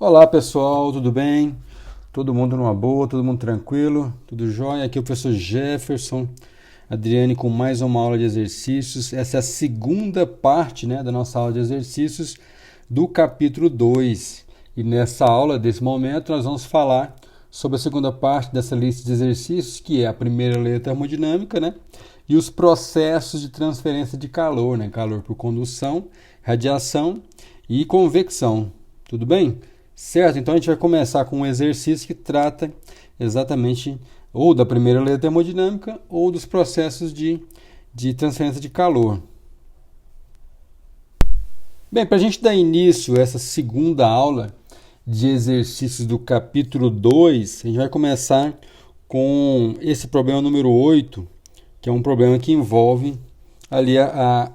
Olá pessoal, tudo bem? Todo mundo numa boa, todo mundo tranquilo, tudo jóia? Aqui é o professor Jefferson Adriane com mais uma aula de exercícios. Essa é a segunda parte, da nossa aula de exercícios do capítulo 2. E nessa aula, desse momento, nós vamos falar sobre a segunda parte dessa lista de exercícios, que é a primeira lei da termodinâmica, e os processos de transferência de calor, calor por condução, radiação e convecção. Tudo bem? Certo? Então a gente vai começar com um exercício que trata exatamente ou da primeira lei da termodinâmica ou dos processos de transferência de calor. Bem, para a gente dar início a essa segunda aula de exercícios do capítulo 2, a gente vai começar com esse problema número 8, que é um problema que envolve ali a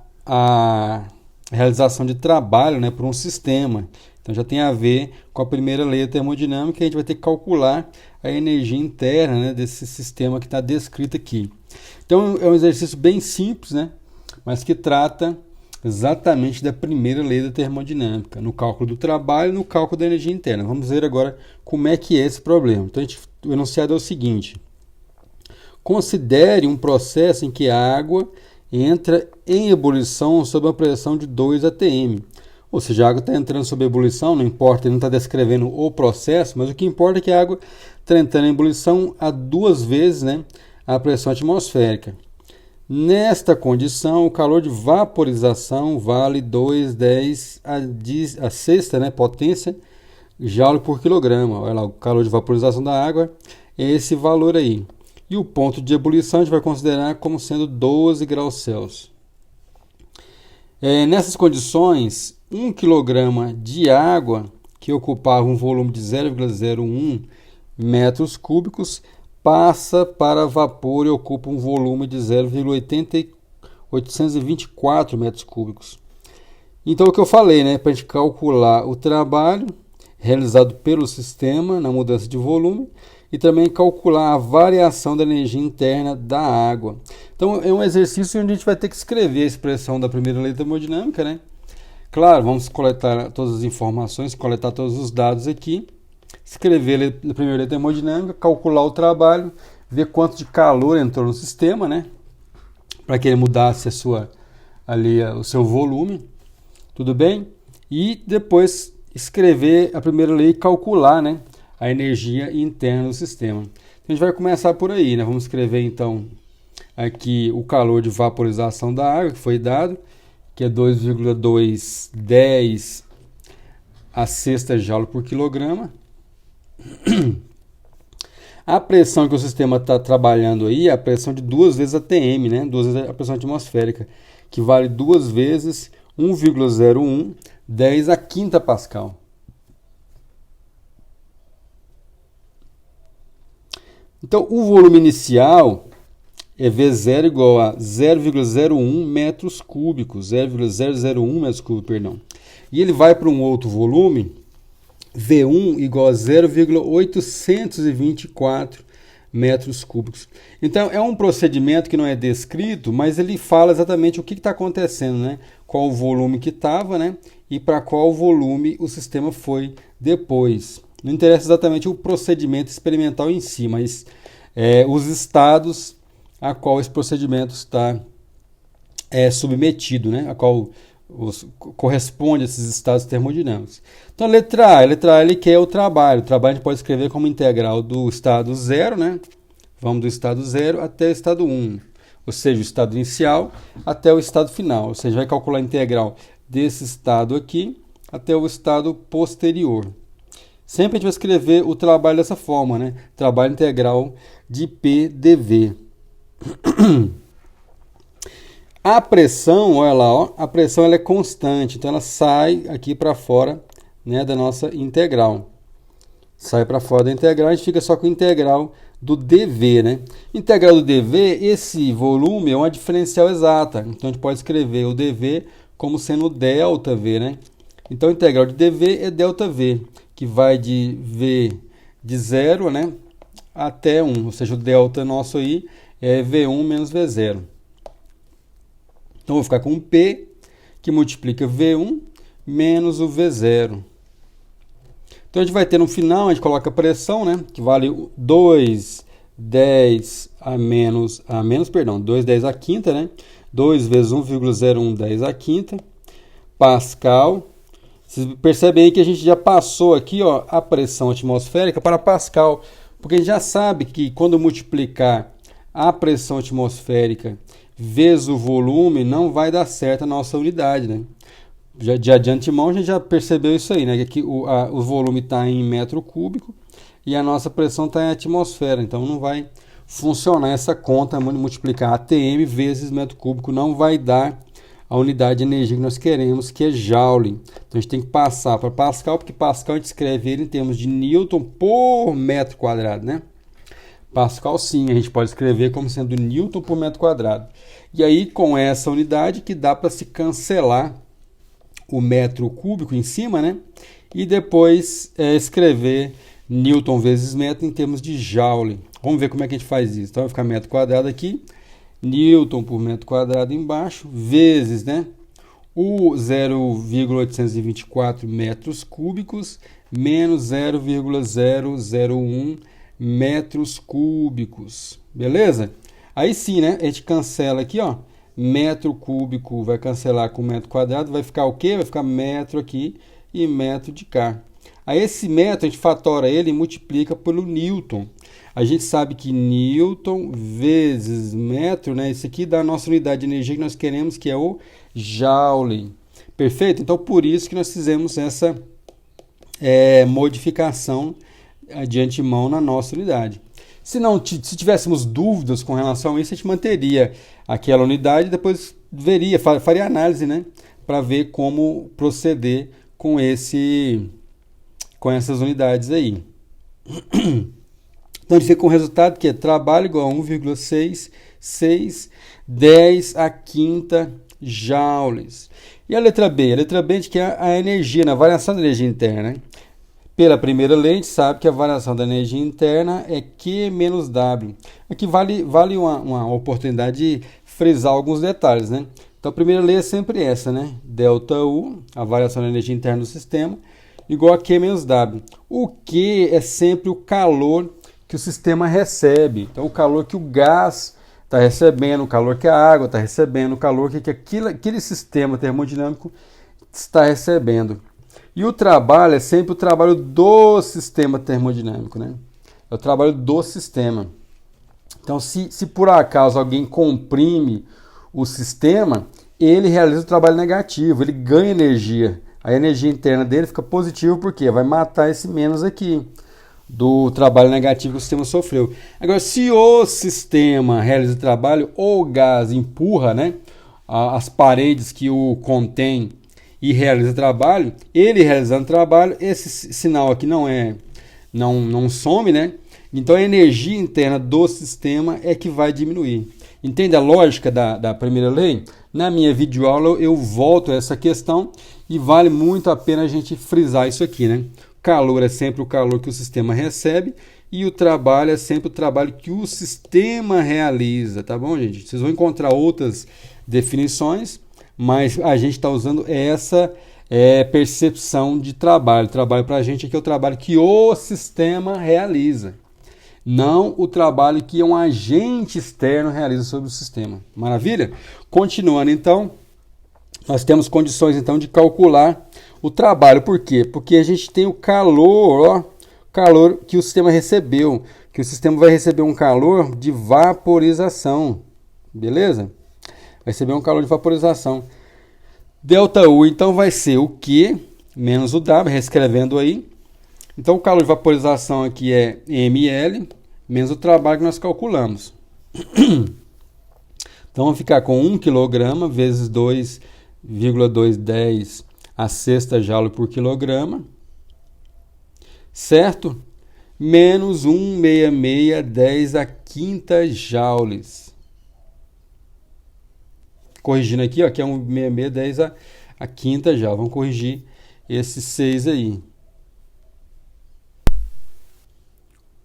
realização de trabalho, por um sistema. Então já tem a ver com a primeira lei da termodinâmica, a gente vai ter que calcular a energia interna, desse sistema que está descrito aqui. Então é um exercício bem simples, mas que trata exatamente da primeira lei da termodinâmica, no cálculo do trabalho e no cálculo da energia interna. Vamos ver agora como é que é esse problema. Então o enunciado é o seguinte: considere um processo em que a água entra em ebulição sob a pressão de 2 atm. Ou seja, a água está entrando sob ebulição, não importa, ele não está descrevendo o processo, mas o que importa é que a água está entrando em ebulição a 2 vezes a pressão atmosférica. Nesta condição, o calor de vaporização vale 2,10 a sexta potência joule por quilograma. Olha lá, o calor de vaporização da água é esse valor aí. E o ponto de ebulição a gente vai considerar como sendo 12 graus Celsius. Nessas condições, 1 kg de água, que ocupava um volume de 0,01 metros cúbicos, passa para vapor e ocupa um volume de 0,824 metros cúbicos. Então, o que eu falei, para a gente calcular o trabalho realizado pelo sistema na mudança de volume e também calcular a variação da energia interna da água. Então, é um exercício onde a gente vai ter que escrever a expressão da primeira lei da termodinâmica, Claro, vamos coletar todas as informações, coletar todos os dados aqui, escrever a primeira lei da termodinâmica, calcular o trabalho, ver quanto de calor entrou no sistema, para que ele mudasse o seu volume, tudo bem? E depois escrever a primeira lei e calcular, a energia interna do sistema. Então, a gente vai começar por aí, Vamos escrever então aqui o calor de vaporização da água que foi dado, que é 2,210 a sexta joule por quilograma. A pressão que o sistema está trabalhando aí é a pressão de 2 vezes a ATM, 2 vezes a pressão atmosférica, que vale 2 vezes 1,0110 a quinta Pascal. Então, o volume inicial é V0 igual a 0,01 metros cúbicos, 0,001 metros cúbicos, perdão. E ele vai para um outro volume, V1 igual a 0,824 metros cúbicos. Então, é um procedimento que não é descrito, mas ele fala exatamente o que está acontecendo, Qual o volume que estava, e para qual volume o sistema foi depois. Não interessa exatamente o procedimento experimental em si, mas os estados a qual esse procedimento está submetido, a qual corresponde a esses estados termodinâmicos. Então, a letra A ele quer o trabalho. O trabalho a gente pode escrever como integral do estado 0, Vamos do estado 0 até o estado 1, ou seja, o estado inicial até o estado final. Ou seja, vai calcular a integral desse estado aqui até o estado posterior. Sempre a gente vai escrever o trabalho dessa forma, Trabalho integral de P/dV. A pressão, olha lá, a pressão ela é constante, então ela sai aqui para fora, da nossa integral. Sai para fora da integral, a gente fica só com a integral do dV, Integral do dV, esse volume é uma diferencial exata, então a gente pode escrever o dV como sendo ΔV, Então a integral de dV é ΔV, que vai de V de 0, até 1, ou seja, o delta nosso aí é V1 menos V0. Então, vou ficar com P, que multiplica V1 menos o V0. Então a gente vai ter no final, a gente coloca a pressão, né? Que vale 2,10 2,10 a quinta, né? 2 vezes 1,0110 a quinta, Pascal. Vocês percebem aí que a gente já passou aqui, ó, a pressão atmosférica para Pascal, porque a gente já sabe que quando multiplicar a pressão atmosférica vezes o volume, não vai dar certo a nossa unidade, né? Já de antemão a gente já percebeu isso aí, né? Que aqui o volume está em metro cúbico e a nossa pressão está em atmosfera, então não vai funcionar essa conta, multiplicar ATM vezes metro cúbico, não vai dar a unidade de energia que nós queremos, que é Joule. Então a gente tem que passar para Pascal, porque Pascal a gente escreve ele em termos de Newton por metro quadrado, né? Pascal sim, a gente pode escrever como sendo Newton por metro quadrado. E aí com essa unidade que dá para se cancelar o metro cúbico em cima, né? E depois escrever Newton vezes metro em termos de Joule. Vamos ver como é que a gente faz isso. Então vai ficar metro quadrado aqui, Newton por metro quadrado embaixo, vezes, né? O 0,824 metros cúbicos menos 0,001 metros cúbicos. Beleza? Aí sim, né? A gente cancela aqui, ó. Metro cúbico vai cancelar com metro quadrado, vai ficar o quê? Vai ficar metro aqui e metro de cá. Aí esse metro a gente fatora ele e multiplica pelo Newton. A gente sabe que Newton vezes metro, né? Isso aqui dá a nossa unidade de energia que nós queremos, que é o Joule. Perfeito? Então por isso que nós fizemos essa modificação de antemão na nossa unidade. Se tivéssemos dúvidas com relação a isso, a gente manteria aquela unidade e depois faria análise, né, para ver como proceder com essas unidades aí. Então, a gente fica com o resultado que é trabalho igual a 1,6610 a quinta joules. E a letra B? A letra B é que é a energia, a variação da energia interna, né? Pela primeira lei, a gente sabe que a variação da energia interna é Q menos W. Aqui vale uma oportunidade de frisar alguns detalhes, né? Então, a primeira lei é sempre essa, né? Delta U, a variação da energia interna do sistema, igual a Q menos W. O Q é sempre o calor que o sistema recebe. Então, o calor que o gás está recebendo, o calor que a água está recebendo, o calor que aquele sistema termodinâmico está recebendo. E o trabalho é sempre o trabalho do sistema termodinâmico, né? É o trabalho do sistema. Então, se por acaso alguém comprime o sistema, ele realiza o trabalho negativo, ele ganha energia. A energia interna dele fica positiva porque vai matar esse menos aqui do trabalho negativo que o sistema sofreu. Agora, se o sistema realiza o trabalho, ou o gás empurra, né, as paredes que o contém e realiza trabalho, ele realizando trabalho, esse sinal aqui não some, né? Então a energia interna do sistema é que vai diminuir. Entende a lógica da primeira lei? Na minha videoaula eu volto a essa questão e vale muito a pena a gente frisar isso aqui, né? O calor é sempre o calor que o sistema recebe e o trabalho é sempre o trabalho que o sistema realiza, tá bom, gente? Vocês vão encontrar outras definições, mas a gente está usando essa percepção de trabalho. Trabalho para a gente aqui é o trabalho que o sistema realiza, não o trabalho que um agente externo realiza sobre o sistema. Maravilha? Continuando então, nós temos condições então de calcular o trabalho. Por quê? Porque a gente tem o calor, calor que o sistema recebeu, que o sistema vai receber um calor de vaporização, beleza? Vai receber um calor de vaporização. Delta U, então, vai ser o Q menos o W, reescrevendo aí. Então, o calor de vaporização aqui é ml, menos o trabalho que nós calculamos. Então, vamos ficar com 1 kg vezes 2,210 a sexta joule por quilograma, certo? Menos 1,6610 a quinta joules. Corrigindo aqui, ó, que é 1,6610 a quinta joule. Vamos corrigir esses 6 aí.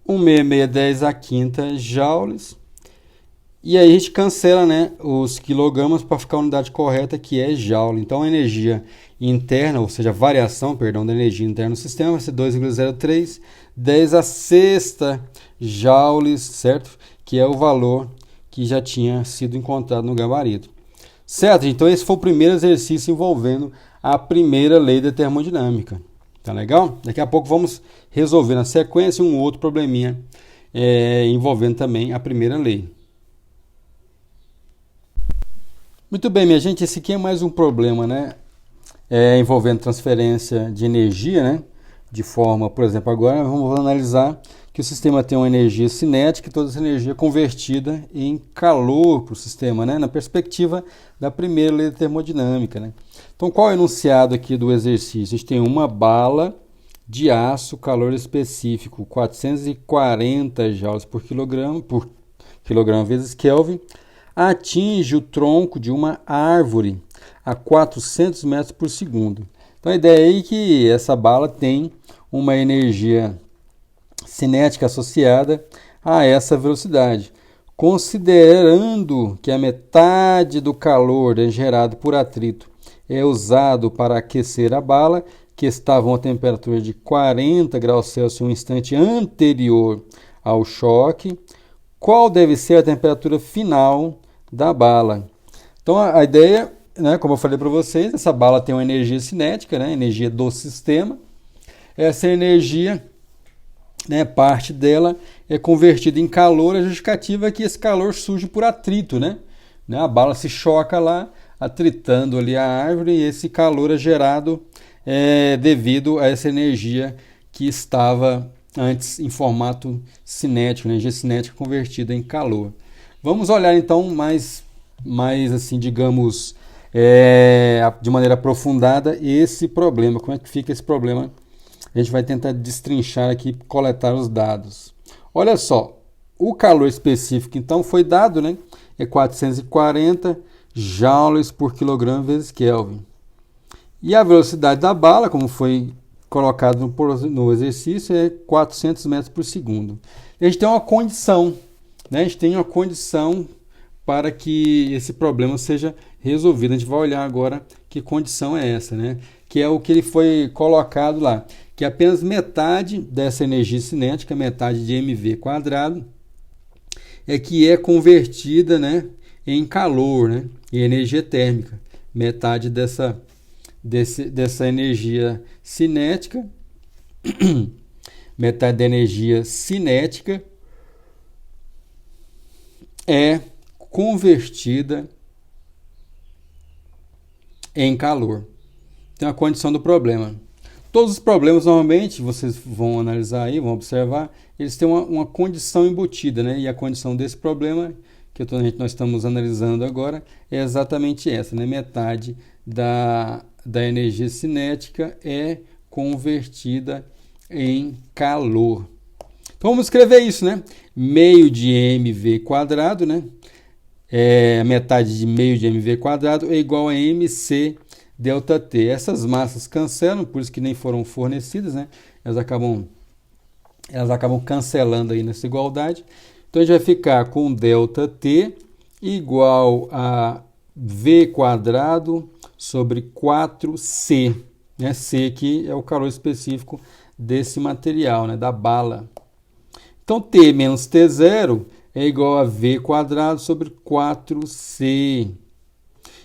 1,6610 a quinta joules. E aí a gente cancela, né, os quilogramas para ficar a unidade correta, que é joule. Então a energia interna, ou seja, a variação, perdão, da energia interna no sistema vai ser 2,03 10 a sexta joules, certo? Que é o valor que já tinha sido encontrado no gabarito. Certo? Então esse foi o primeiro exercício envolvendo a primeira lei da termodinâmica. Tá legal? Daqui a pouco vamos resolver na sequência um outro probleminha envolvendo também a primeira lei. Muito bem, minha gente, esse aqui é mais um problema, né? Envolvendo transferência de energia, né? De forma, por exemplo, agora vamos analisar que o sistema tem uma energia cinética e toda essa energia convertida em calor para o sistema, né? Na perspectiva da primeira lei da termodinâmica, né? Então, qual é o enunciado aqui do exercício? A gente tem uma bala de aço, calor específico, 440 joules por quilograma vezes Kelvin, atinge o tronco de uma árvore a 400 metros por segundo. Então a ideia aí é que essa bala tem uma energia cinética associada a essa velocidade. Considerando que a metade do calor gerado por atrito é usado para aquecer a bala, que estava a uma temperatura de 40 graus Celsius um instante anterior ao choque, qual deve ser a temperatura final da bala? Então a ideia, né, como eu falei para vocês, essa bala tem uma energia cinética, né, energia do sistema. Essa energia, né, parte dela é convertida em calor. A justificativa é que esse calor surge por atrito, né? A bala se choca lá, atritando ali a árvore, e esse calor é gerado devido a essa energia que estava antes em formato cinético, energia cinética convertida em calor. Vamos olhar então mais assim, digamos, de maneira aprofundada esse problema. Como é que fica esse problema? A gente vai tentar destrinchar aqui, coletar os dados. Olha só, o calor específico então foi dado, né? É 440 joules por quilograma vezes Kelvin. E a velocidade da bala, como foi colocado no exercício, é 400 metros por segundo. A gente tem uma condição, né? A gente tem uma condição para que esse problema seja resolvido. A gente vai olhar agora que condição é essa, né? Que é o que ele foi colocado lá, que apenas metade dessa energia cinética, metade de mv quadrado, que é convertida, né, em calor, né, em energia térmica. Metade dessa energia cinética, metade da energia cinética é convertida em calor. Então, a condição do problema. Todos os problemas, normalmente, vocês vão analisar aí, vão observar, eles têm uma condição embutida, né? E a condição desse problema, que nós estamos analisando agora, é exatamente essa, né? Metade da energia cinética é convertida em calor. Então, vamos escrever isso, né? Meio de mv quadrado, né? Metade de meio de mv quadrado é igual a mc delta T. Essas massas cancelam, por isso que nem foram fornecidas, né? Elas acabam cancelando aí nessa igualdade. Então a gente vai ficar com delta T igual a V quadrado sobre 4C. Né? C aqui é o calor específico desse material, né? Da bala. Então T menos T0 é igual a V quadrado sobre 4C.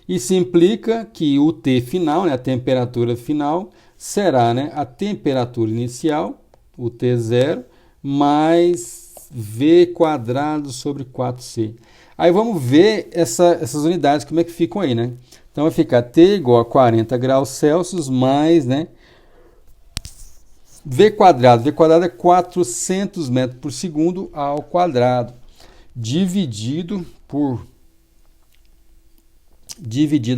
Isso implica que o T final, né, a temperatura final, será, né, a temperatura inicial, o T0, mais V quadrado sobre 4C. Aí vamos ver essas unidades, como é que ficam aí, né? Então vai ficar T igual a 40 graus Celsius mais, né, V quadrado. V quadrado é 400 metros por segundo ao quadrado, dividido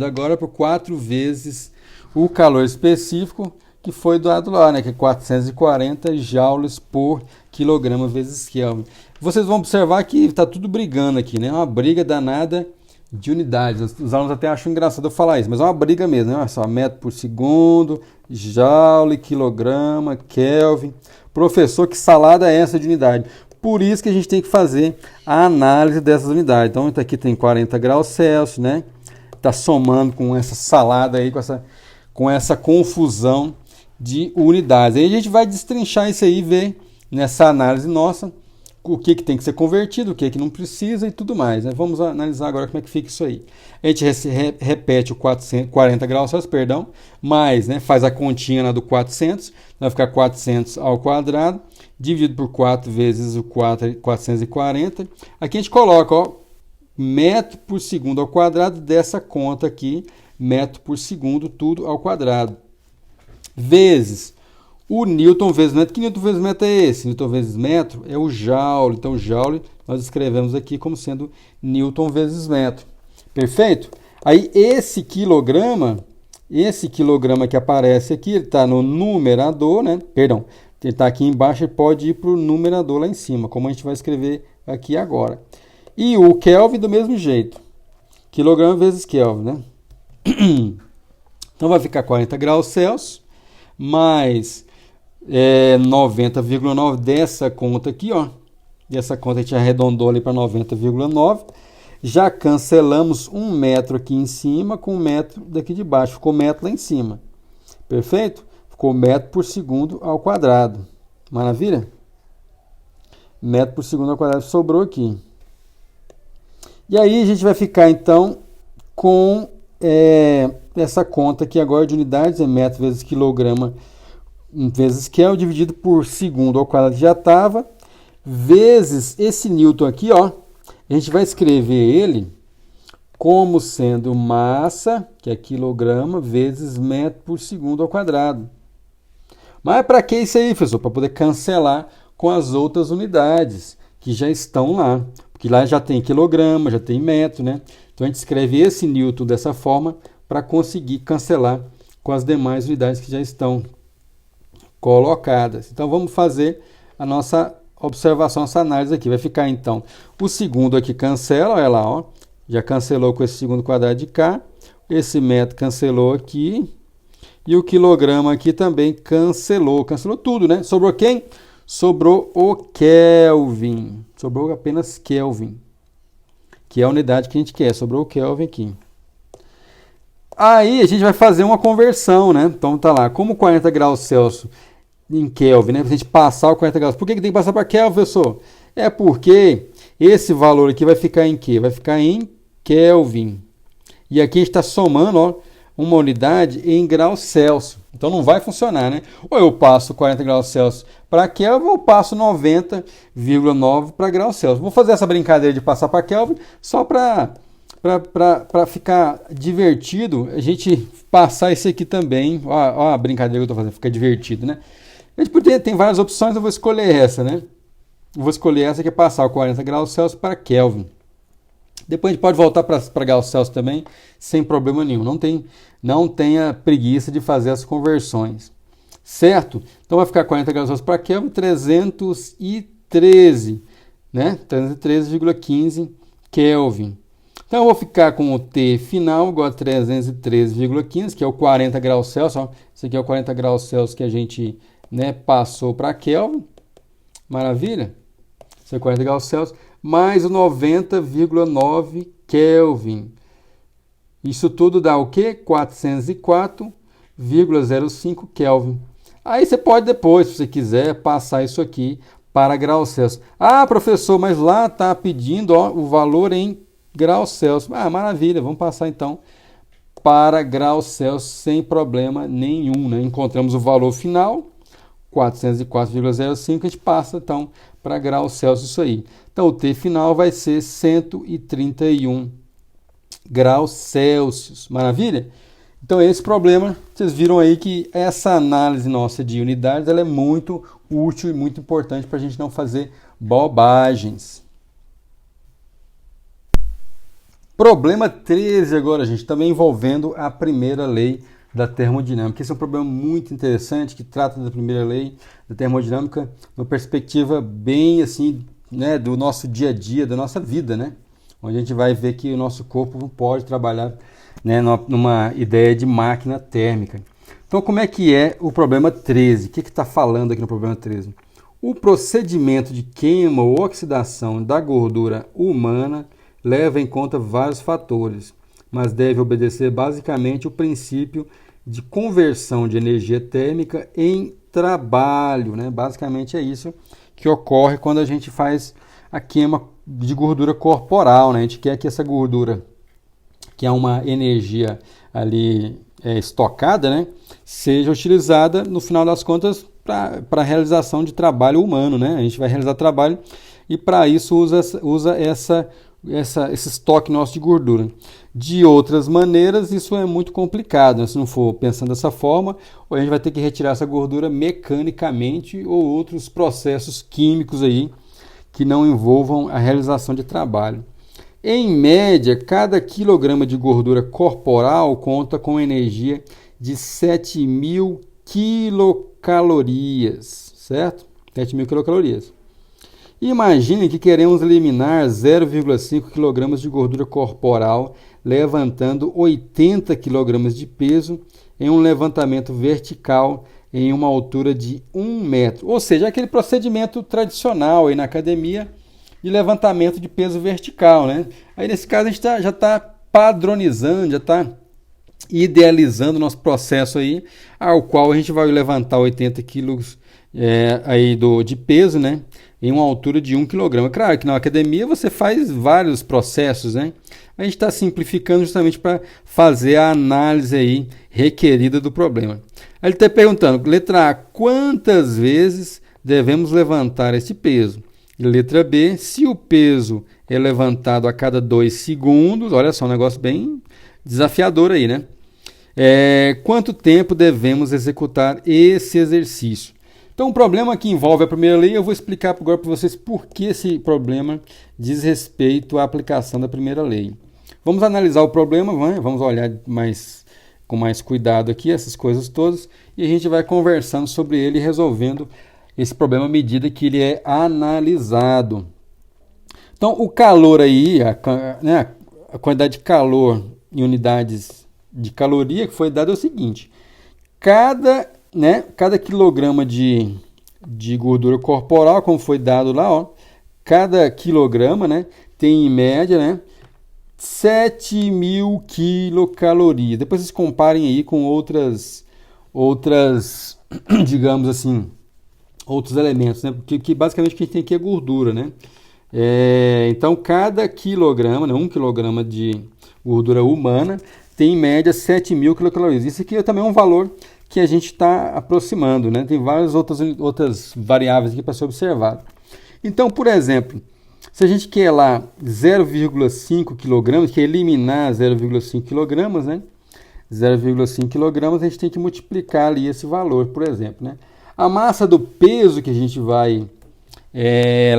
agora por 4 vezes o calor específico que foi dado lá, né, que é 440 joules por quilograma vezes Kelvin. Vocês vão observar que está tudo brigando aqui, né? Uma briga danada de unidades. Os alunos até acham engraçado eu falar isso, mas é uma briga mesmo, né? Olha só, metro por segundo, joule, quilograma, Kelvin. Professor, que salada é essa de unidade? Por isso que a gente tem que fazer a análise dessas unidades. Então, aqui tem 40 graus Celsius, né? Está somando com essa salada aí, com essa confusão de unidades. Aí a gente vai destrinchar isso aí e ver nessa análise nossa o que tem que ser convertido, o que não precisa e tudo mais, né? Vamos analisar agora como é que fica isso aí. A gente repete o 40 graus Celsius, perdão, mais, né, faz a continha do 400, vai ficar 400 ao quadrado, dividido por 4 vezes o 440. Aqui a gente coloca, ó, metro por segundo ao quadrado dessa conta aqui, metro por segundo, tudo ao quadrado, vezes o Newton vezes metro. Que Newton vezes metro é esse? Newton vezes metro é o Joule. Então, o Joule nós escrevemos aqui como sendo Newton vezes metro. Perfeito? Aí, esse quilograma que aparece aqui, ele está no numerador, né? Perdão, ele está aqui embaixo, ele pode ir para o numerador lá em cima, como a gente vai escrever aqui agora. E o Kelvin do mesmo jeito. Quilograma vezes Kelvin, né? Então, vai ficar 40 graus Celsius, mais 90,9 dessa conta aqui, ó. E essa conta a gente arredondou ali para 90,9. Já cancelamos 1 metro aqui em cima com 1 metro daqui de baixo. Ficou metro lá em cima. Perfeito? Ficou metro por segundo ao quadrado. Maravilha? Metro por segundo ao quadrado sobrou aqui. E aí a gente vai ficar então com essa conta aqui agora de unidades, é metro vezes quilograma vezes Kelvin, dividido por segundo ao quadrado já estava, vezes esse Newton aqui, ó, a gente vai escrever ele como sendo massa, que é quilograma, vezes metro por segundo ao quadrado. Mas para que isso aí, professor? Para poder cancelar com as outras unidades que já estão lá. Porque lá já tem quilograma, já tem metro, né? Então a gente escreve esse Newton dessa forma para conseguir cancelar com as demais unidades que já estão colocadas. Então vamos fazer a nossa observação, essa análise aqui. Vai ficar então o segundo aqui cancela, olha lá, ó, já cancelou com esse segundo quadrado de cá, esse metro cancelou aqui e o quilograma aqui também cancelou tudo, né? Sobrou quem? Sobrou o Kelvin, sobrou apenas Kelvin, que é a unidade que a gente quer, sobrou o Kelvin aqui. Aí a gente vai fazer uma conversão, né? Então tá lá, como 40 graus Celsius em Kelvin, né? Pra gente passar o 40 graus. Por que tem que passar para Kelvin, professor? É porque esse valor aqui vai ficar em quê? Vai ficar em Kelvin. E aqui a gente está somando, ó, uma unidade em graus Celsius. Então não vai funcionar, né? Ou eu passo 40 graus Celsius para Kelvin ou eu passo 90,9 para graus Celsius. Vou fazer essa brincadeira de passar para Kelvin só para ficar divertido, a gente passar esse aqui também. Ó a brincadeira que eu estou fazendo, fica divertido, né? A gente tem várias opções, eu vou escolher essa, né? Eu vou escolher essa que é passar o 40 graus Celsius para Kelvin. Depois a gente pode voltar para graus Celsius também, sem problema nenhum. Não tenha preguiça de fazer as conversões. Certo? Então vai ficar 40 graus Celsius para Kelvin, 313, né? 313,15 Kelvin. Então eu vou ficar com o T final igual a 313,15, que é o 40 graus Celsius. Ó. Esse aqui é o 40 graus Celsius que a gente, né, passou para Kelvin. Maravilha? Esse é 40 graus Celsius. Mais o 90,9 Kelvin. Isso tudo dá o quê? 404,05 Kelvin. Aí você pode depois, se você quiser, passar isso aqui para graus Celsius. Ah, professor, mas lá está pedindo, ó, o valor em graus Celsius. Ah, maravilha, vamos passar então para graus Celsius sem problema nenhum, né? Encontramos o valor final, 404,05, a gente passa então para graus Celsius isso aí. Então o T final vai ser 131 graus Celsius. Maravilha? Então esse problema, vocês viram aí que essa análise nossa de unidades, ela é muito útil e muito importante para a gente não fazer bobagens. Problema 13 agora, gente, também envolvendo a primeira lei da termodinâmica. Esse é um problema muito interessante que trata da primeira lei da termodinâmica numa perspectiva bem assim, né, do nosso dia a dia, da nossa vida, né? Onde a gente vai ver que o nosso corpo pode trabalhar, né, numa ideia de máquina térmica. Então, como é que é o problema 13? O que está falando aqui no problema 13? O procedimento de queima ou oxidação da gordura humana leva em conta vários fatores, mas deve obedecer basicamente o princípio de conversão de energia térmica em trabalho, né? Basicamente é isso que ocorre quando a gente faz a queima de gordura corporal, né? A gente quer que essa gordura, que é uma energia ali estocada, né, seja utilizada no final das contas para a realização de trabalho humano, né? A gente vai realizar trabalho e para isso usa esse estoque nosso de gordura. De outras maneiras, isso é muito complicado, né? Se não for pensando dessa forma, ou a gente vai ter que retirar essa gordura mecanicamente ou outros processos químicos aí que não envolvam a realização de trabalho. Em média, cada quilograma de gordura corporal conta com energia de 7.000 quilocalorias, certo? 7.000 quilocalorias. Imagine que queremos eliminar 0,5 kg de gordura corporal, levantando 80 kg de peso em um levantamento vertical em uma altura de 1 metro. Ou seja, aquele procedimento tradicional aí na academia de levantamento de peso vertical, né? Aí nesse caso a gente já está padronizando, já está idealizando o nosso processo aí, ao qual a gente vai levantar 80 quilos aí de peso, né? Em uma altura de 1 kg. Claro que na academia você faz vários processos, né? A gente está simplificando justamente para fazer a análise aí requerida do problema. Aí ele está perguntando, letra A, quantas vezes devemos levantar esse peso? Letra B, se o peso é levantado a cada 2 segundos, olha só, um negócio bem desafiador aí, né? Quanto tempo devemos executar esse exercício? Então, o problema que envolve a primeira lei, eu vou explicar agora para vocês por que esse problema diz respeito à aplicação da primeira lei. Vamos analisar o problema, vamos olhar com mais cuidado aqui, essas coisas todas, e a gente vai conversando sobre ele e resolvendo esse problema à medida que ele é analisado. Então, o calor aí, a quantidade de calor em unidades de caloria que foi dada é o seguinte: cada quilograma de gordura corporal, como foi dado lá, ó, cada quilograma, né, tem em média, né, 7.000 quilocalorias. Depois vocês comparem aí com outras digamos assim, outros elementos, né, porque basicamente o que a gente tem aqui é gordura, né. Então, cada quilograma, né, 1 quilograma de gordura humana tem em média 7.000 quilocalorias. Isso aqui também é um valor que a gente está aproximando, né? Tem várias outras variáveis aqui para ser observado. Então, por exemplo, se a gente quer lá 0,5 kg, quer eliminar 0,5 kg, né? 0,5 kg, a gente tem que multiplicar ali esse valor, por exemplo, né? A massa do peso que a gente vai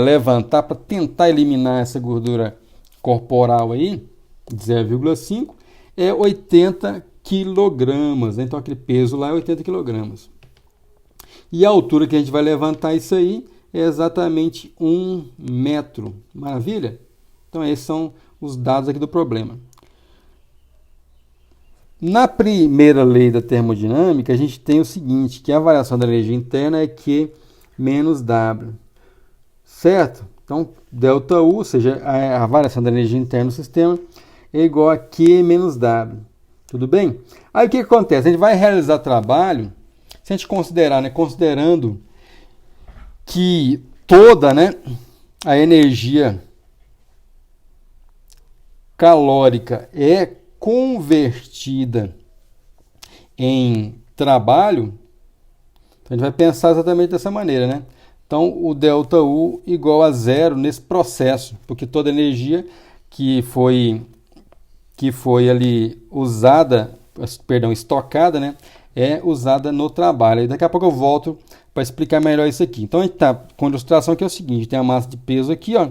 levantar para tentar eliminar essa gordura corporal aí, 0,5, é 80 quilogramas, né? Então aquele peso lá é 80 quilogramas. E a altura que a gente vai levantar isso aí é exatamente 1 metro. Maravilha? Então esses são os dados aqui do problema. Na primeira lei da termodinâmica, a gente tem o seguinte, que a variação da energia interna é Q menos W. Certo? Então, ΔU, ou seja, a variação da energia interna no sistema, é igual a Q menos W. Tudo bem? Aí o que acontece? A gente vai realizar trabalho, se a gente considerar, né, considerando que toda, né, a energia calórica é convertida em trabalho, então a gente vai pensar exatamente dessa maneira, né? Então, o ΔU igual a zero nesse processo, porque toda energia que foi ali usada, estocada, né, é usada no trabalho. E daqui a pouco eu volto para explicar melhor isso aqui. Então, a gente está com a ilustração que é o seguinte, tem a massa de peso aqui, ó,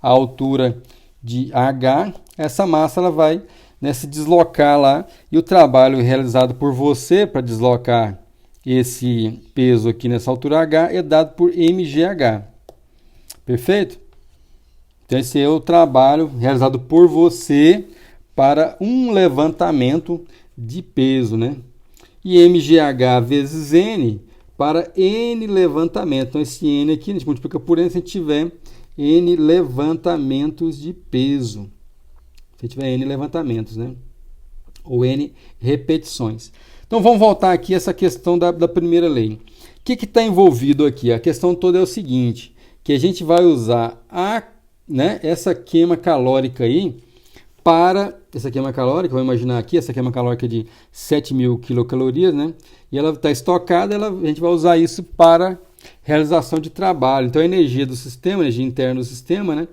a altura de H, essa massa ela vai, né, se deslocar lá, e o trabalho realizado por você para deslocar esse peso aqui nessa altura H é dado por mgh. Perfeito? Então esse é o trabalho realizado por você para um levantamento de peso, né? E mgh vezes n para N levantamento. Então, esse N aqui, a gente multiplica por N se a gente tiver N levantamentos de peso. Se tiver N levantamentos, né? Ou N repetições. Então, vamos voltar aqui a essa questão da primeira lei. O que está envolvido aqui? A questão toda é o seguinte, que a gente vai usar essa queima calórica aí para... Essa queima calórica, vamos imaginar aqui, essa queima calórica de 7.000 quilocalorias, né? E ela está estocada, a gente vai usar isso para realização de trabalho. Então, a energia do sistema, a energia interna do sistema, né?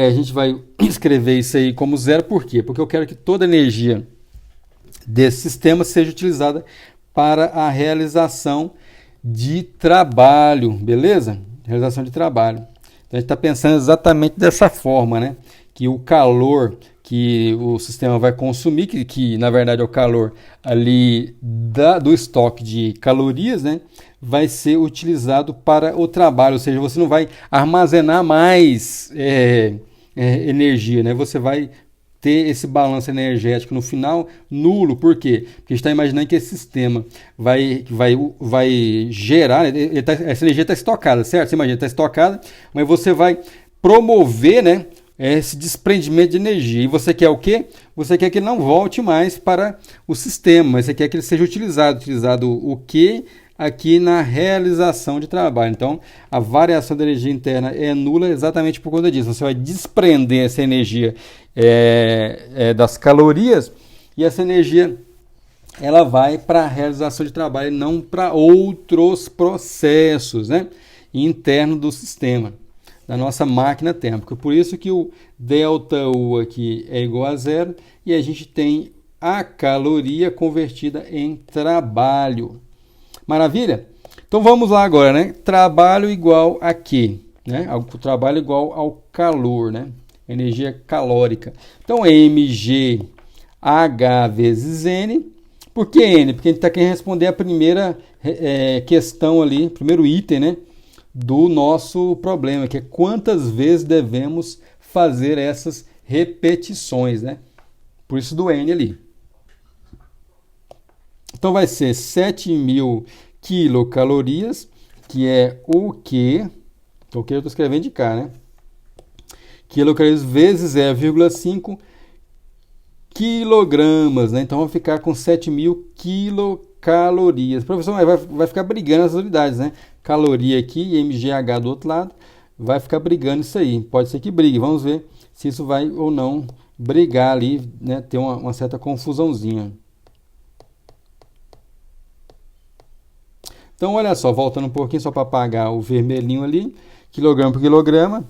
A gente vai escrever isso aí como zero, por quê? Porque eu quero que toda a energia desse sistema seja utilizada para a realização de trabalho, beleza? Realização de trabalho. Então, a gente está pensando exatamente dessa forma, né? Que o calor que o sistema vai consumir, que na verdade é o calor ali do estoque de calorias, né? Vai ser utilizado para o trabalho, ou seja, você não vai armazenar mais energia, né? Você vai ter esse balanço energético no final nulo. Por quê? Porque a gente está imaginando que esse sistema vai gerar, né? Essa energia está estocada, certo? Você imagina, está estocada, mas você vai promover, né, esse desprendimento de energia. E você quer o quê? Você quer que ele não volte mais para o sistema, mas você quer que ele seja utilizado o quê? Aqui na realização de trabalho. Então, a variação da energia interna é nula exatamente por conta disso. Você vai desprender essa energia das calorias e essa energia ela vai para a realização de trabalho e não para outros processos, né, internos do sistema, da nossa máquina térmica. Por isso que o ΔU aqui é igual a zero e a gente tem a caloria convertida em trabalho. Maravilha? Então vamos lá agora, né? Trabalho igual a quê? Né? O trabalho igual ao calor, né? Energia calórica. Então mgh vezes N. Por que N? Porque a gente está querendo responder a primeira questão ali, primeiro item, né, do nosso problema, que é quantas vezes devemos fazer essas repetições, né? Por isso do N ali. Então vai ser 7.000 quilocalorias, que é o que? Então, o que eu estou escrevendo de cá, né? Quilocalorias vezes 0,5 quilogramas, né? Então, vamos ficar com 7.000 quilocalorias. Professor, vai ficar brigando as unidades, né? Caloria aqui e mgh do outro lado. Vai ficar brigando isso aí. Pode ser que brigue. Vamos ver se isso vai ou não brigar ali, né? Ter uma certa confusãozinha. Então, olha só, voltando um pouquinho só para apagar o vermelhinho ali, quilograma por quilograma.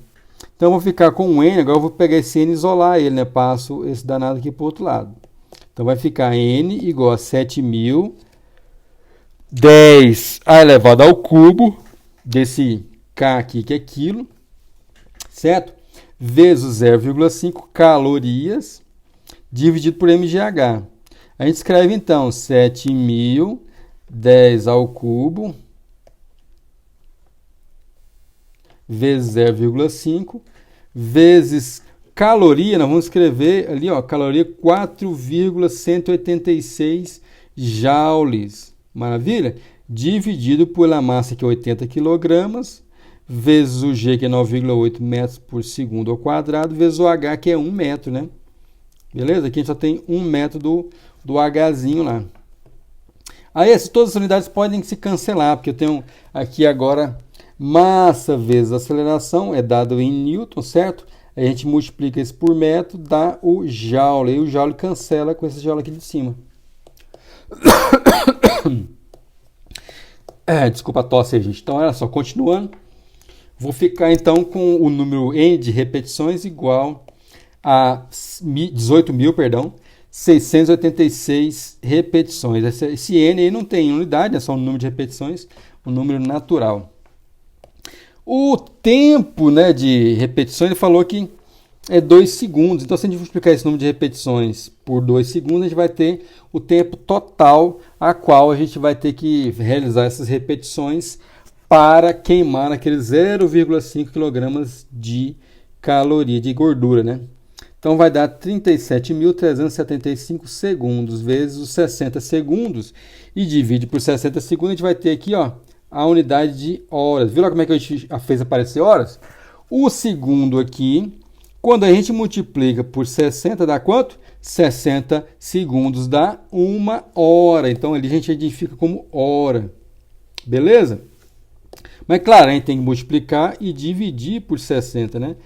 Então, eu vou ficar com um N, agora eu vou pegar esse N e isolar ele, né? Passo esse danado aqui para o outro lado. Então, vai ficar N igual a 7.000, 10 elevado ao cubo, desse K aqui, que é quilo, certo? Vezes 0,5 calorias, dividido por mgh. A gente escreve, então, 7.000, 10 ao cubo vezes 0,5 vezes caloria, nós vamos escrever ali, ó, caloria 4,186 joules, maravilha? Dividido pela massa, que é 80 kg, vezes o G, que é 9,8 metros por segundo ao quadrado, vezes o H, que é 1 metro, né? Beleza? Aqui a gente só tem 1 metro do Hzinho lá. Aí todas as unidades podem se cancelar, porque eu tenho aqui agora massa vezes aceleração, é dado em newton, certo? Aí a gente multiplica isso por metro, dá o joule. E o joule cancela com esse joule aqui de cima. Desculpa a tosse, gente. Então, olha só, continuando. Vou ficar então com o número N de repetições igual a 686 repetições. Esse N aí não tem unidade, é só um número de repetições, um número natural. O tempo, né, de repetições, ele falou que é 2 segundos. Então, se a gente multiplicar esse número de repetições por 2 segundos, a gente vai ter o tempo total a qual a gente vai ter que realizar essas repetições para queimar aqueles 0,5 kg de caloria, de gordura, né? Então vai dar 37.375 segundos vezes os 60 segundos e divide por 60 segundos, a gente vai ter aqui, ó, a unidade de horas. Viu lá como é que a gente fez aparecer horas? O segundo aqui, quando a gente multiplica por 60, dá quanto? 60 segundos dá 1 hora. Então ali a gente identifica como hora. Beleza? Mas claro, a gente tem que multiplicar e dividir por 60, né?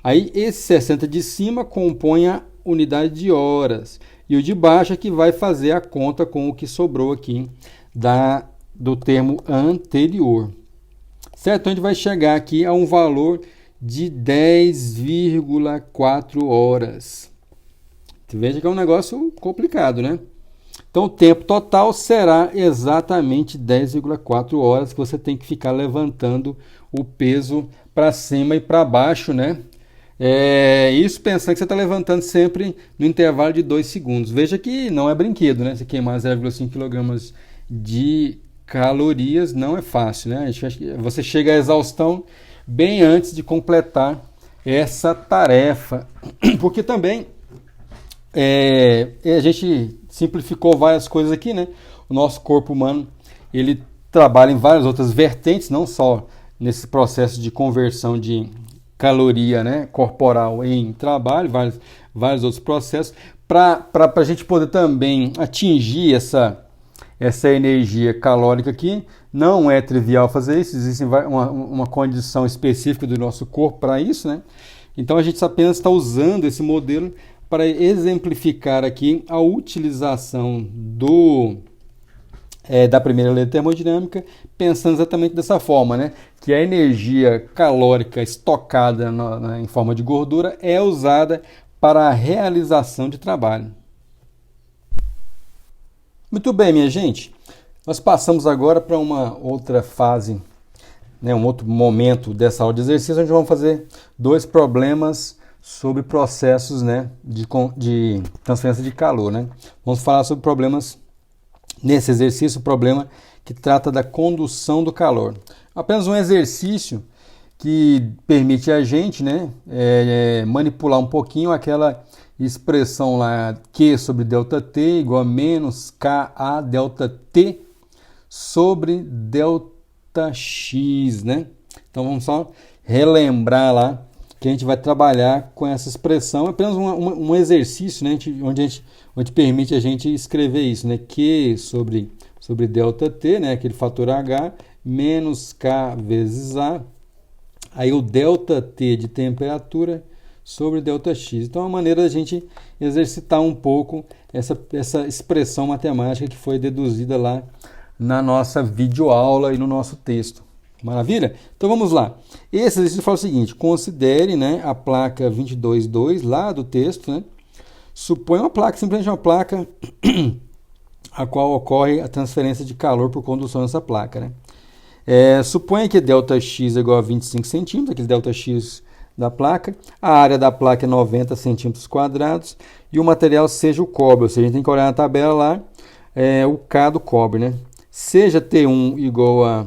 Aí esse 60 de cima compõe a unidade de horas. E o de baixo é que vai fazer a conta com o que sobrou aqui do termo anterior. Certo? Então a gente vai chegar aqui a um valor de 10,4 horas. Veja que é um negócio complicado, né? Então o tempo total será exatamente 10,4 horas que você tem que ficar levantando o peso para cima e para baixo, né? Isso pensando que você está levantando sempre no intervalo de 2 segundos. Veja que não é brinquedo, né? Você queimar 0,5 kg de calorias não é fácil, né? Você chega à exaustão bem antes de completar essa tarefa. Porque também a gente simplificou várias coisas aqui, né? O nosso corpo humano, ele trabalha em várias outras vertentes, não só nesse processo de conversão de caloria, né, corporal em trabalho, vários outros processos, para a gente poder também atingir essa energia calórica aqui. Não é trivial fazer isso, existe uma condição específica do nosso corpo para isso, né? Então a gente apenas está usando esse modelo para exemplificar aqui a utilização da primeira lei da termodinâmica, pensando exatamente dessa forma, né? Que a energia calórica estocada em forma de gordura é usada para a realização de trabalho. Muito bem, minha gente. Nós passamos agora para uma outra fase, né? Um outro momento dessa aula de exercício, onde vamos fazer 2 problemas sobre processos, né, de transferência de calor, né? Vamos falar sobre problemas nesse exercício, o problema que trata da condução do calor. Apenas um exercício que permite a gente, né, manipular um pouquinho aquela expressão lá Q sobre ΔT igual a menos KA ΔT sobre ΔX, né? Então vamos só relembrar lá que a gente vai trabalhar com essa expressão. É apenas um exercício, né, onde permite a gente escrever isso, né? Q sobre ΔT, né, aquele fator H, menos K vezes A. Aí o ΔT de temperatura sobre ΔX. Então é uma maneira da gente exercitar um pouco essa expressão matemática que foi deduzida lá na nossa videoaula e no nosso texto. Maravilha? Então vamos lá. Esse exercício fala o seguinte: considere, né, a placa 22.2 lá do texto, né? Supõe uma placa, simplesmente uma placa a qual ocorre a transferência de calor por condução dessa placa, né? Suponha que ΔX é igual a 25 centímetros, aquele ΔX da placa, a área da placa é 90 centímetros quadrados e o material seja o cobre, ou seja, a gente tem que olhar na tabela lá, o K do cobre, né? Seja T1 igual a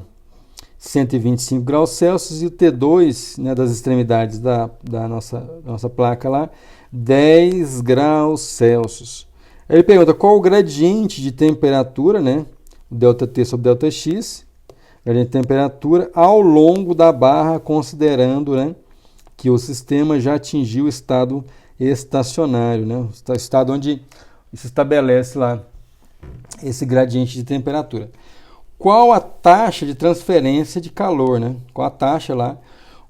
125 graus Celsius e o T2, né, das extremidades da nossa placa lá, 10 graus Celsius. Aí ele pergunta qual o gradiente de temperatura, né, ΔT sobre ΔX, gradiente de temperatura ao longo da barra, considerando, né, que o sistema já atingiu o estado estacionário, né, o estado onde se estabelece lá esse gradiente de temperatura. Qual a taxa de transferência de calor, né? Qual a taxa lá?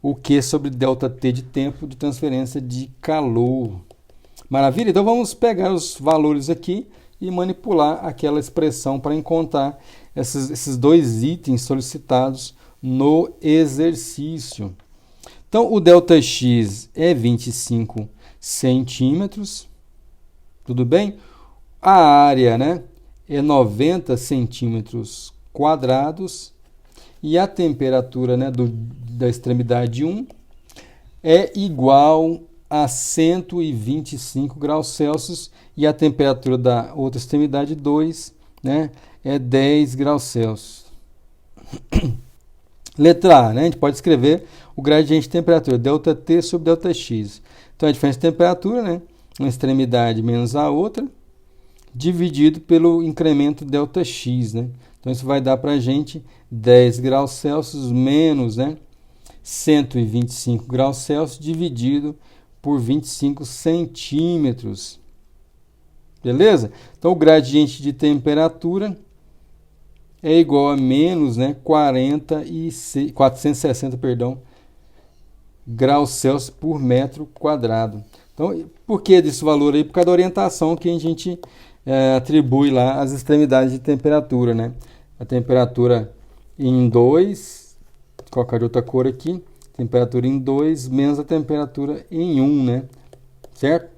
O Q sobre ΔT de tempo de transferência de calor. Maravilha? Então vamos pegar os valores aqui e manipular aquela expressão para encontrar esses 2 itens solicitados no exercício. Então o ΔX é 25 centímetros. Tudo bem? A área, né, é 90 centímetros quadrados e a temperatura, né, da extremidade 1 é igual a 125 graus Celsius e a temperatura da outra extremidade 2, né, é 10 graus Celsius. Letra A, né, a gente pode escrever o gradiente de temperatura, ΔT sobre ΔX. Então a diferença de temperatura, né, uma extremidade menos a outra, dividido pelo incremento ΔX, né? Então, isso vai dar para a gente 10 graus Celsius menos, né, 125 graus Celsius dividido por 25 centímetros. Beleza? Então, o gradiente de temperatura é igual a menos, né, 460, graus Celsius por metro quadrado. Então, por que desse valor aí? Por causa da orientação que a gente atribui lá às extremidades de temperatura, né? A temperatura em 2, colocar de outra cor aqui, temperatura em 2 menos a temperatura em 1, né? Certo?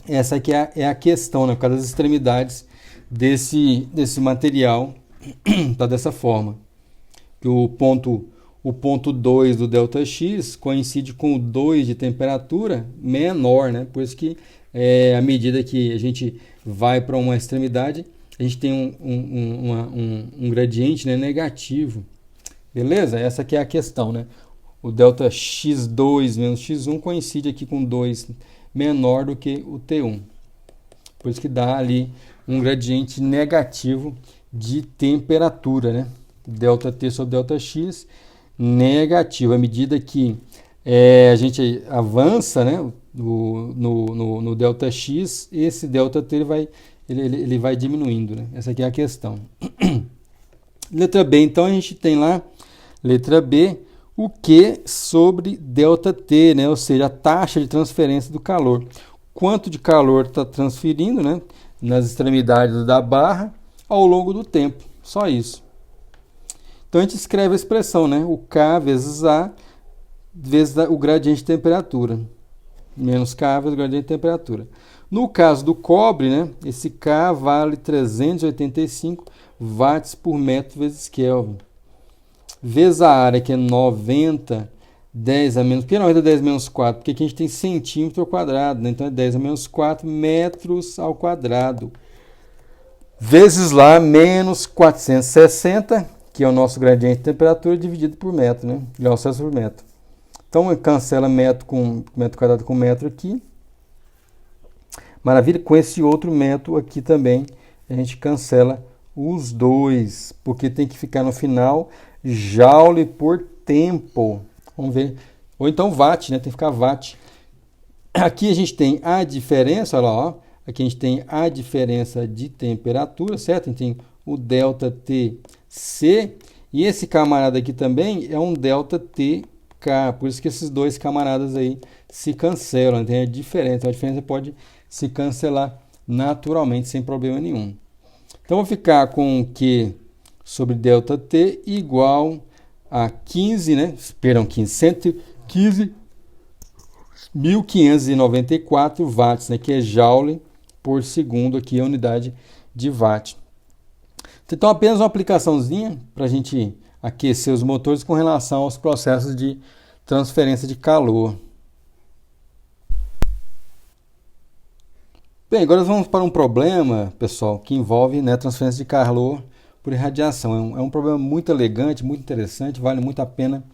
Essa aqui é a questão, né? Por causa das extremidades desse material, tá dessa forma. Que o ponto 2 do ΔX coincide com o 2 de temperatura menor, né? Por isso que à medida que a gente vai para uma extremidade, a gente tem um gradiente, né, negativo. Beleza? Essa aqui é a questão, né? O ΔX2 menos X1 coincide aqui com 2 menor do que o T1. Por isso que dá ali um gradiente negativo de temperatura, né? ΔT sobre ΔX negativo. À medida que a gente avança, né, no ΔX, esse ΔT ele vai diminuindo, né? Essa aqui é a questão. Letra B, então a gente tem lá, letra B, o Q sobre ΔT, né? Ou seja, a taxa de transferência do calor. Quanto de calor está transferindo, né, nas extremidades da barra ao longo do tempo. Só isso. Então a gente escreve a expressão, né? O K vezes A vezes o gradiente de temperatura. Menos K vezes o gradiente de temperatura. No caso do cobre, né, esse K vale 385 watts por metro vezes Kelvin. Vezes a área, que é 90, 10 a menos... Por que 90, 10 a menos 4? Porque aqui a gente tem centímetro ao quadrado, né? Então é 10 a menos 4 metros ao quadrado. Vezes lá, menos 460, que é o nosso gradiente de temperatura, dividido por metro, né? Graus Celsius por metro. Então, cancela metro quadrado com metro aqui. Maravilha. Com esse outro metro aqui também, a gente cancela os dois, porque tem que ficar no final joule por tempo. Vamos ver. Ou então watt, né? Tem que ficar watt. Aqui a gente tem a diferença, olha lá, ó. Aqui a gente tem a diferença de temperatura, certo? A gente tem o ΔTC. E esse camarada aqui também é um ΔTK. Por isso que esses dois camaradas aí se cancelam. Tem a diferença. Então a diferença pode se cancelar naturalmente, sem problema nenhum. Então, vou ficar com Q sobre ΔT igual a 15, né? Perdão, 1.594 watts, né? Que é joule por segundo, aqui a unidade de watt. Então, apenas uma aplicaçãozinha para a gente aquecer os motores com relação aos processos de transferência de calor. Bem, agora vamos para um problema, pessoal, que envolve, né, transferência de calor por irradiação. É um problema muito elegante, muito interessante, vale muito a pena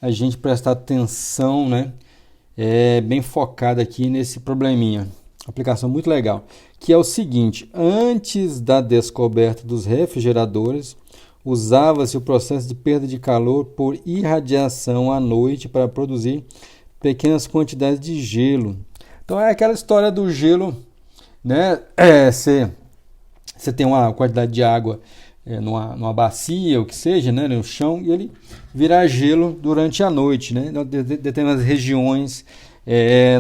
a gente prestar atenção, né, bem focado aqui nesse probleminha. Aplicação muito legal, que é o seguinte: antes da descoberta dos refrigeradores, usava-se o processo de perda de calor por irradiação à noite para produzir pequenas quantidades de gelo. Então é aquela história do gelo, né? Você tem uma quantidade de água numa bacia, o que seja, né, no chão, e ele vira gelo durante a noite, né? Em determinadas regiões,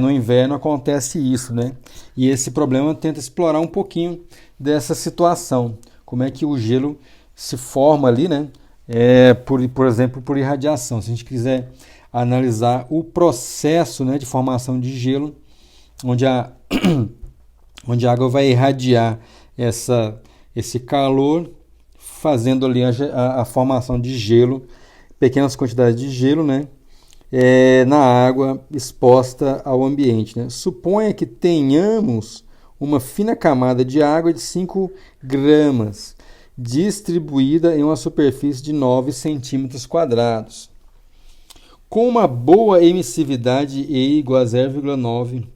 no inverno acontece isso, né? E esse problema tenta explorar um pouquinho dessa situação, como é que o gelo se forma ali, né? Por exemplo, por irradiação. Se a gente quiser analisar o processo, né, de formação de gelo, onde a água vai irradiar esse calor, fazendo ali a formação de gelo, pequenas quantidades de gelo, né, na água exposta ao ambiente, né? Suponha que tenhamos uma fina camada de água de 5 gramas, distribuída em uma superfície de 9 centímetros quadrados. Com uma boa emissividade E igual a 0,9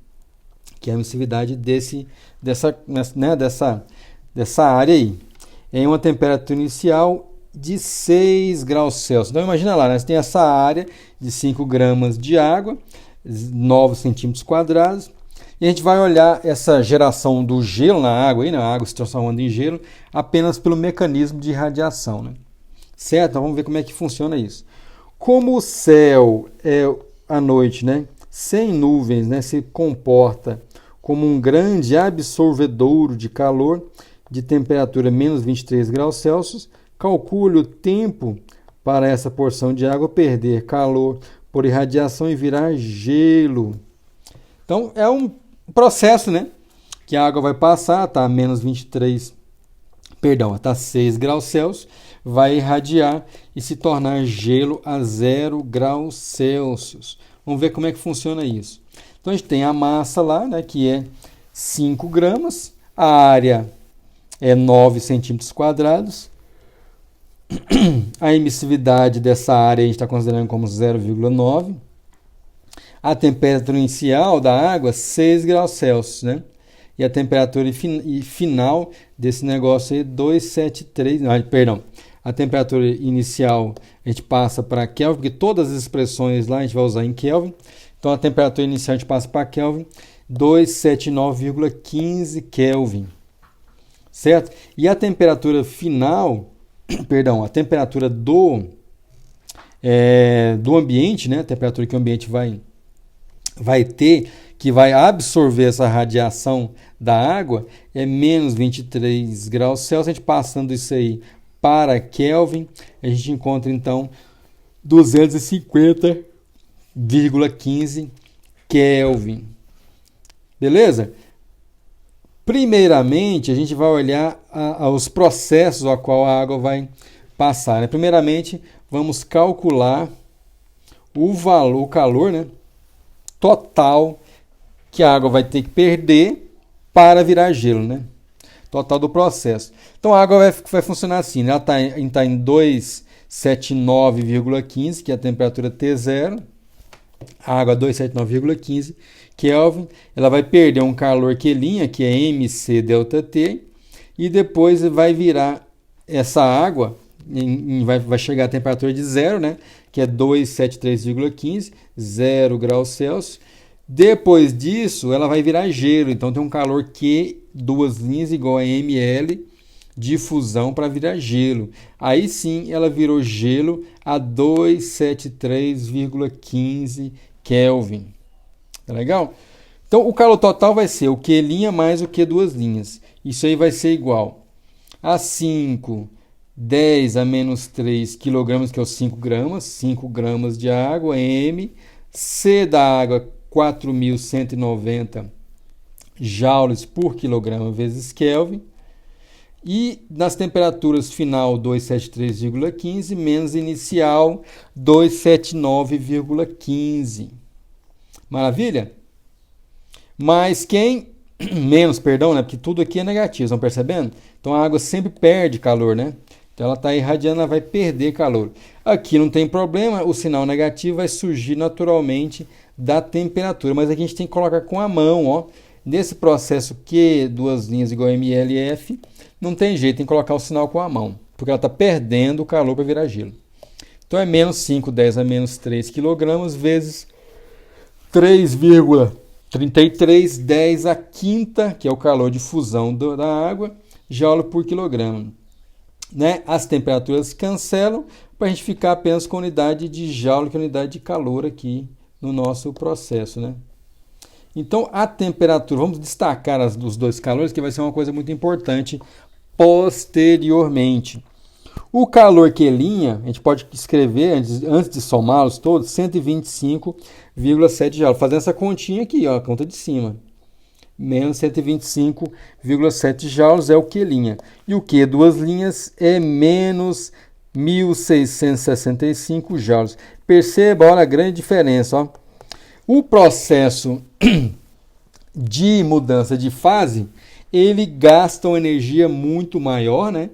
que é a emissividade dessa área aí, em uma temperatura inicial de 6 graus Celsius. Então imagina lá, né? Você tem essa área de 5 gramas de água, 9 centímetros quadrados, e a gente vai olhar essa geração do gelo na água, aí, né? A água se transformando em gelo, apenas pelo mecanismo de radiação, né? Certo? Então vamos ver como é que funciona isso. Como o céu é à noite, né, sem nuvens, né, se comporta como um grande absorvedouro de calor de temperatura menos 23 graus Celsius, calcule o tempo para essa porção de água perder calor por irradiação e virar gelo. Então é um processo, né, que a água vai passar, tá a menos 23, perdão, está 6 graus Celsius, vai irradiar e se tornar gelo a 0 graus Celsius. Vamos ver como é que funciona isso. Então a gente tem a massa lá, né, que é 5 gramas, a área é 9 centímetros quadrados, a emissividade dessa área a gente está considerando como 0,9, a temperatura inicial da água 6 graus Celsius, né? E a temperatura final desse negócio aí 273, perdão, a temperatura inicial a gente passa para Kelvin, porque todas as expressões lá a gente vai usar em Kelvin. Então a temperatura inicial a gente passa para Kelvin, 279,15 Kelvin. Certo? E a temperatura final, perdão, a temperatura do ambiente, né? A temperatura que o ambiente vai ter, que vai absorver essa radiação da água, é menos 23 graus Celsius. A gente passando isso aí para Kelvin, a gente encontra então 250,15 Kelvin. Beleza? Primeiramente, a gente vai olhar os processos a qual a água vai passar, né? Primeiramente, vamos calcular o calor, né, total que a água vai ter que perder para virar gelo, né? Total do processo. Então a água vai funcionar assim, né? Ela está em 279,15, que é a temperatura T0. A água 279,15 Kelvin. Ela vai perder um calor Q', que é MC delta T, e depois vai virar essa água, vai chegar a temperatura de zero, né? Que é 273,15, 0 graus Celsius. Depois disso, ela vai virar gelo. Então tem um calor Q, duas linhas igual a ml de fusão para virar gelo. Aí sim ela virou gelo a 273,15 Kelvin. Tá legal? Então o calor total vai ser o Q' mais o Q duas linhas. Isso aí vai ser igual a 5, 10 a menos 3 kg, que é os 5 gramas. 5 gramas de água, M. C da água, 4.190 joules por quilograma vezes Kelvin. E nas temperaturas final 273,15 menos inicial 279,15. Maravilha? Mas menos, perdão, né? Porque tudo aqui é negativo, estão percebendo? Então a água sempre perde calor, né? Então ela está irradiando, ela vai perder calor. Aqui não tem problema, o sinal negativo vai surgir naturalmente da temperatura, mas aqui a gente tem que colocar com a mão, ó. Nesse processo Q, duas linhas igual a mlf, não tem jeito, tem que colocar o sinal com a mão, porque ela está perdendo o calor para virar gelo. Então é menos 5, 10 a menos 3 kg vezes 3,33, 10 a quinta, que é o calor de fusão da água, joule por quilograma. Né? As temperaturas cancelam para a gente ficar apenas com a unidade de joule, que é a unidade de calor aqui no nosso processo, né? Então a temperatura, vamos destacar os dois calores, que vai ser uma coisa muito importante posteriormente. O calor Q', a gente pode escrever, antes de somá-los todos, 125,7 joules. Fazendo essa continha aqui, ó, a conta de cima. Menos 125,7 joules é o Q'. E o Q, duas linhas, é menos 1.665 joules. Perceba, olha a grande diferença. Ó. O processo de mudança de fase, ele gasta uma energia muito maior, né,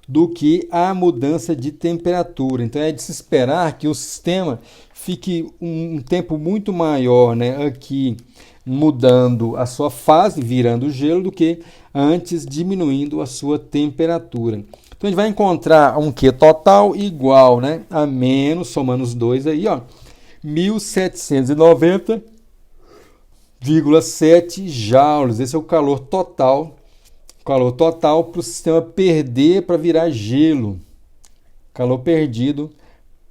do que a mudança de temperatura. Então é de se esperar que o sistema fique um tempo muito maior, né, aqui mudando a sua fase, virando gelo, do que antes diminuindo a sua temperatura. Então a gente vai encontrar um Q total igual, né, a menos, somando os dois aí, ó, 1790,7 joules. Esse é o calor total para o sistema perder para virar gelo. Calor perdido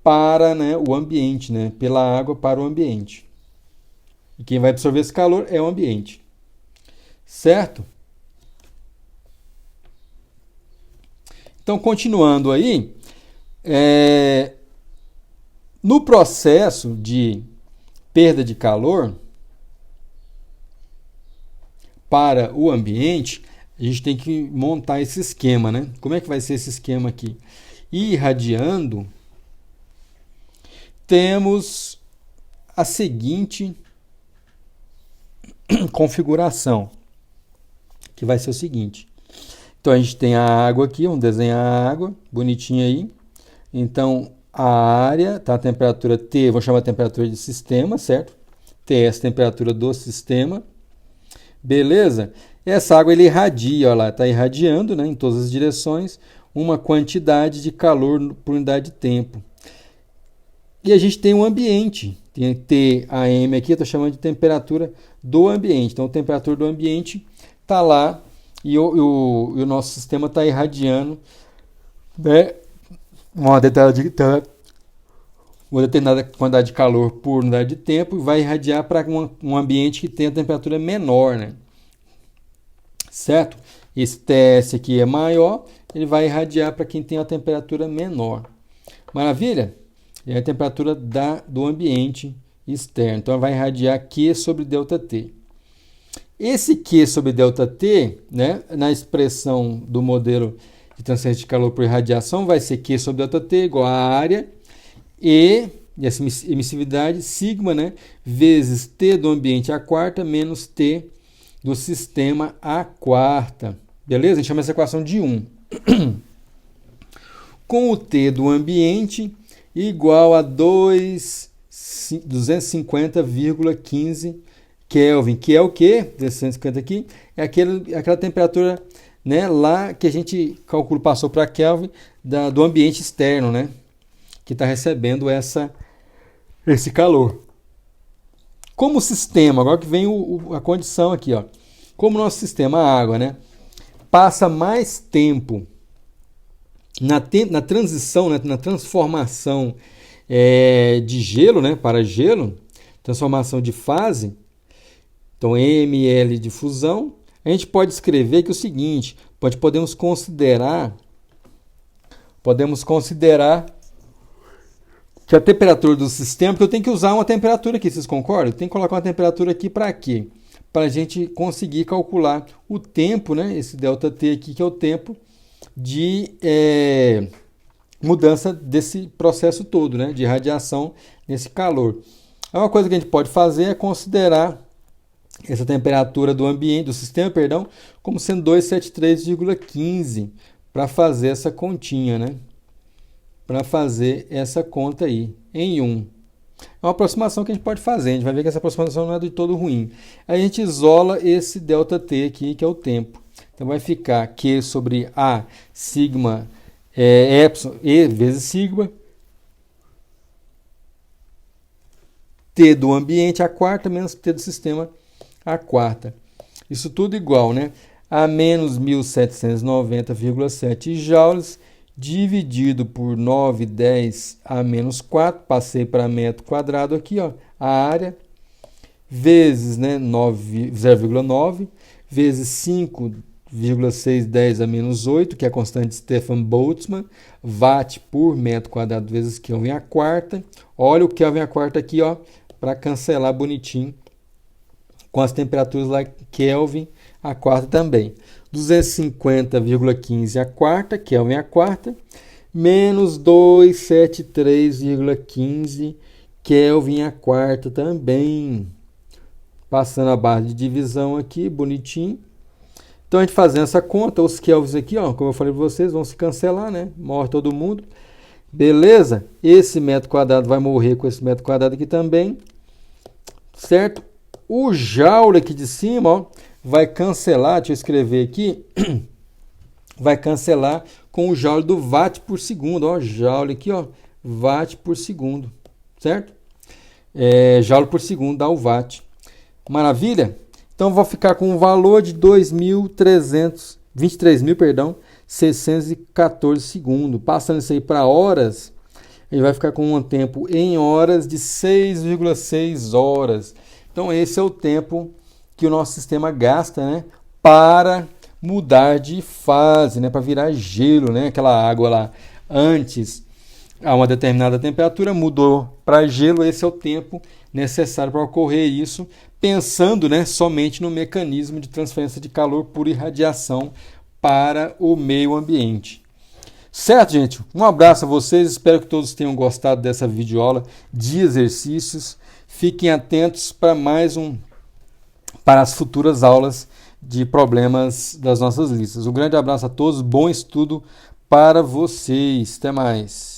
para, né, o ambiente, né, pela água para o ambiente. E quem vai absorver esse calor é o ambiente. Certo? Então, continuando aí, no processo de perda de calor para o ambiente, a gente tem que montar esse esquema, né? Como é que vai ser esse esquema aqui? Irradiando, temos a seguinte configuração, que vai ser o seguinte. Então a gente tem a água aqui, vamos desenhar a água, bonitinha aí. Então a área, tá, a temperatura T, vou chamar a temperatura de sistema, certo? T é essa temperatura do sistema. Beleza? Essa água ele irradia, olha lá, está irradiando, né, em todas as direções, uma quantidade de calor por unidade de tempo. E a gente tem um ambiente, tem TAM aqui, eu estou chamando de temperatura do ambiente. Então, a temperatura do ambiente está lá e o nosso sistema está irradiando, né, uma determinada quantidade de calor por unidade de tempo e vai irradiar para um ambiente que tem a temperatura menor, né? Certo? Esse TS aqui é maior, ele vai irradiar para quem tem a temperatura menor. Maravilha? É a temperatura do ambiente externo. Então, vai irradiar Q sobre ΔT. Esse Q sobre ΔT, né, na expressão do modelo de transferência de calor por irradiação, vai ser Q sobre ΔT igual a área e essa emissividade, sigma, né, vezes T do ambiente à quarta menos T do sistema à quarta. Beleza? A gente chama essa equação de 1. Com o T do ambiente igual a 250,15 Kelvin, que é o quê? 250 aqui, é aquela temperatura, né, lá que a gente calculou, passou para Kelvin do ambiente externo, né, que está recebendo esse calor. Como sistema, agora que vem a condição aqui, ó. Como nosso sistema, a água, né, passa mais tempo na transição, né, na transformação de gelo, né, para gelo, transformação de fase, então ml de fusão, a gente pode escrever que o seguinte, podemos considerar que a temperatura do sistema, porque eu tenho que usar uma temperatura aqui, vocês concordam? Eu tenho que colocar uma temperatura aqui para quê? Para a gente conseguir calcular o tempo, né? Esse ΔT aqui, que é o tempo de mudança desse processo todo, né? De radiação nesse calor. Uma coisa que a gente pode fazer é considerar essa temperatura do ambiente, do sistema, perdão, como sendo 273,15 para fazer essa continha, né? Para fazer essa conta aí, em 1. É uma aproximação que a gente pode fazer, a gente vai ver que essa aproximação não é de todo ruim. Aí a gente isola esse ΔT aqui, que é o tempo. Então vai ficar Q sobre A, sigma, epsilon, E vezes sigma, T do ambiente, a quarta, menos T do sistema, a quarta. Isso tudo igual, né? A menos 1790,7 joules, dividido por 910 a menos 4, passei para metro quadrado aqui, ó, a área, vezes, né, 0,9, vezes 5,610 a menos 8, que é a constante de Stefan Boltzmann, watt por metro quadrado vezes Kelvin a quarta. Olha o Kelvin a quarta aqui, ó, para cancelar bonitinho com as temperaturas lá, Kelvin a quarta também. 250,15 a quarta, Kelvin a quarta, menos 273,15 Kelvin a quarta também. Passando a barra de divisão aqui, bonitinho. Então, a gente fazendo essa conta, os kelvins aqui, ó, como eu falei para vocês, vão se cancelar, né? Morre todo mundo. Beleza? Esse metro quadrado vai morrer com esse metro quadrado aqui também, certo? O joule aqui de cima, ó, vai cancelar, deixa eu escrever aqui, vai cancelar com o joule do watt por segundo, ó, joule aqui, ó, watt por segundo, certo? Joule por segundo dá o watt. Maravilha? Então vou ficar com um valor de 23.614 segundos. Passando isso aí para horas, ele vai ficar com um tempo em horas de 6,6 horas. Então esse é o tempo que o nosso sistema gasta, né, para mudar de fase, né, para virar gelo, né, aquela água lá antes a uma determinada temperatura mudou para gelo. Esse é o tempo necessário para ocorrer isso, pensando, né, somente no mecanismo de transferência de calor por irradiação para o meio ambiente. Certo, gente? Um abraço a vocês, espero que todos tenham gostado dessa videoaula de exercícios. Fiquem atentos para as futuras aulas de problemas das nossas listas. Um grande abraço a todos, bom estudo para vocês. Até mais.